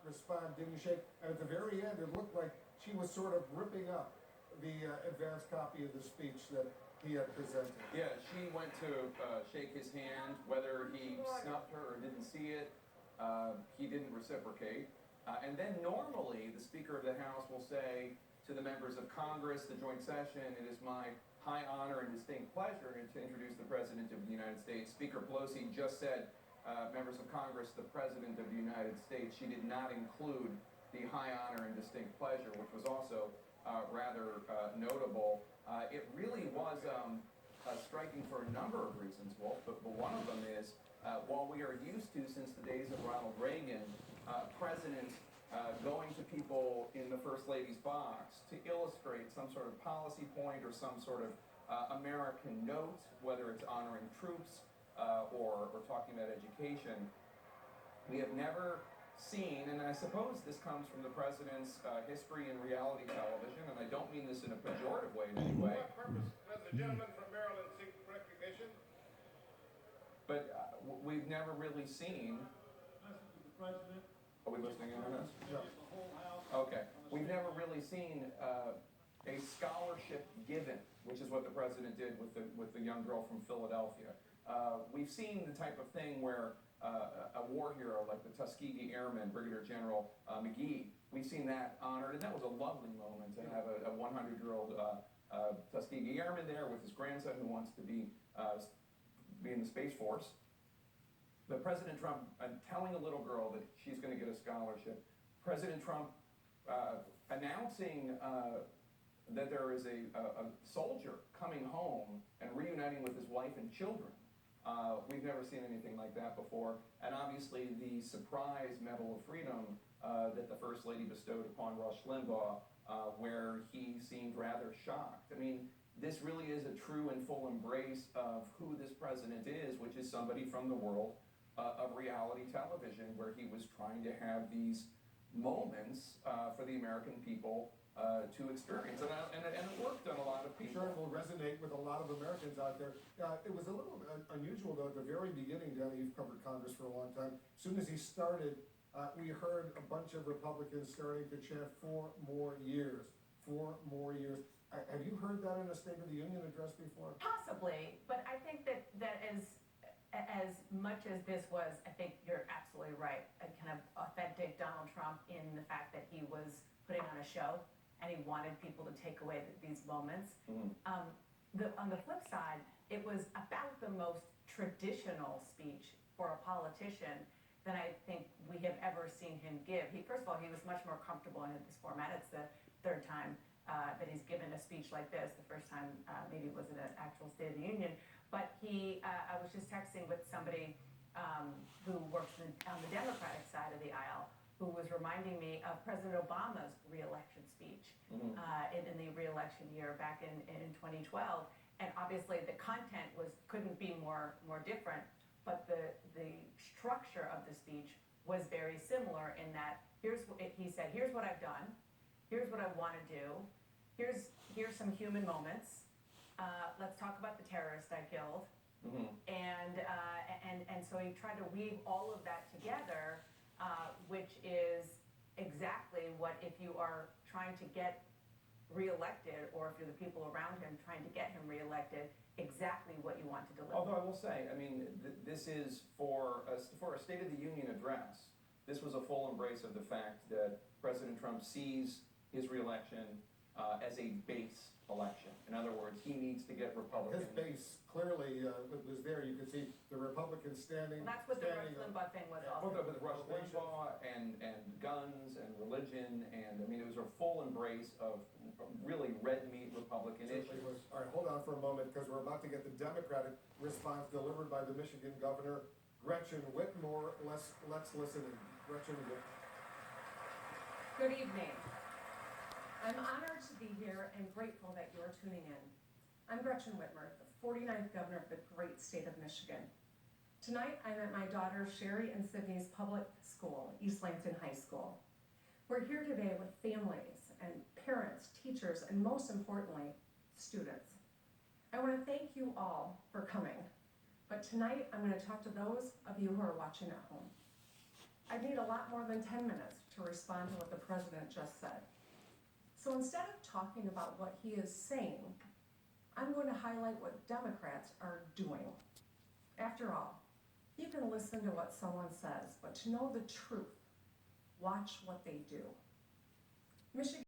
respond, didn't shake, and at the very end, it looked like she was sort of ripping up the advanced copy of the speech that he had presented. Yeah, she went to shake his hand, whether he snubbed her or didn't see it, he didn't reciprocate. And then normally, the Speaker of the House will say to the members of Congress, the joint session, it is my high honor and distinct pleasure to introduce the President of the United States. Speaker Pelosi just said, members of Congress, the President of the United States. She did not include the high honor and distinct pleasure, which was also rather notable. It really was striking for a number of reasons, Wolf, but one of them is, while we are used to, since the days of Ronald Reagan, President going to people in the First Lady's box to illustrate some sort of policy point or some sort of American note, whether it's honoring troops or talking about education. We have never seen, and I suppose this comes from the president's history in reality television, and I don't mean this in a pejorative way in any way. For what purpose does the gentleman from Maryland seek recognition? But we've never really seen. President. Are we listening in on this? Yeah. Okay. We've never really seen a scholarship given, which is what the president did with the young girl from Philadelphia. We've seen the type of thing where a war hero like the Tuskegee Airmen, Brigadier General McGee, we've seen that honored, and that was a lovely moment to have a 100-year-old Tuskegee Airman there with his grandson who wants to be in the Space Force. But President Trump telling a little girl that she's going to get a scholarship, President Trump announcing that there is a soldier coming home and reuniting with his wife and children. We've never seen anything like that before. And obviously the surprise Medal of Freedom that the First Lady bestowed upon Rush Limbaugh, where he seemed rather shocked. I mean, this really is a true and full embrace of who this president is, which is somebody from the world of reality television, where he was trying to have these moments for the American people to experience. And it worked on a lot of people. Sure, it will resonate with a lot of Americans out there. It was a little unusual, though, at the very beginning, Danny, you've covered Congress for a long time. As soon as he started, we heard a bunch of Republicans starting to chant 4 more years. 4 more years. Have you heard that in a State of the Union address before? Possibly, but I think that as much as this was, I think you're absolutely right, a kind of authentic Donald Trump in the fact that he was putting on a show and he wanted people to take away these moments. Mm-hmm. On the flip side, it was about the most traditional speech for a politician that I think we have ever seen him give. First of all, he was much more comfortable in this format. It's the third time that he's given a speech like this. The first time maybe was in an actual State of the Union. But I was just texting with somebody who works on the Democratic side of the aisle, who was reminding me of President Obama's re-election speech in the re-election year back in 2012. And obviously the content couldn't be more different, but the structure of the speech was very similar in that he said, here's what I've done, here's what I want to do, here's some human moments. Let's talk about the terrorist I killed. Mm-hmm. And so he tried to weave all of that together, which is exactly what, if you are trying to get reelected, or if you're the people around him trying to get him reelected, exactly what you want to deliver. Although I will say, I mean, this is for a State of the Union address. This was a full embrace of the fact that President Trump sees his reelection as a base election. In other words, he needs to get Republicans. His base clearly was there. You could see the Republicans standing. Well, that's what the Rush Limbaugh thing was also. With Rush Limbaugh and guns and religion, and I mean, it was a full embrace of really red meat Republican issues. All right, hold on for a moment, because we're about to get the Democratic response delivered by the Michigan governor, Gretchen Whitmer. Let's listen in. Gretchen Whitmer. Good evening. I'm honored to be here and grateful that you're tuning in. I'm Gretchen Whitmer, the 49th governor of the great state of Michigan. Tonight, I'm at my daughter Sherry and Sydney's public school, East Lansing High School. We're here today with families and parents, teachers, and most importantly, students. I want to thank you all for coming, but tonight I'm going to talk to those of you who are watching at home. I need a lot more than 10 minutes to respond to what the president just said. So instead of talking about what he is saying, I'm going to highlight what Democrats are doing. After all, you can listen to what someone says, but to know the truth, watch what they do. Michigan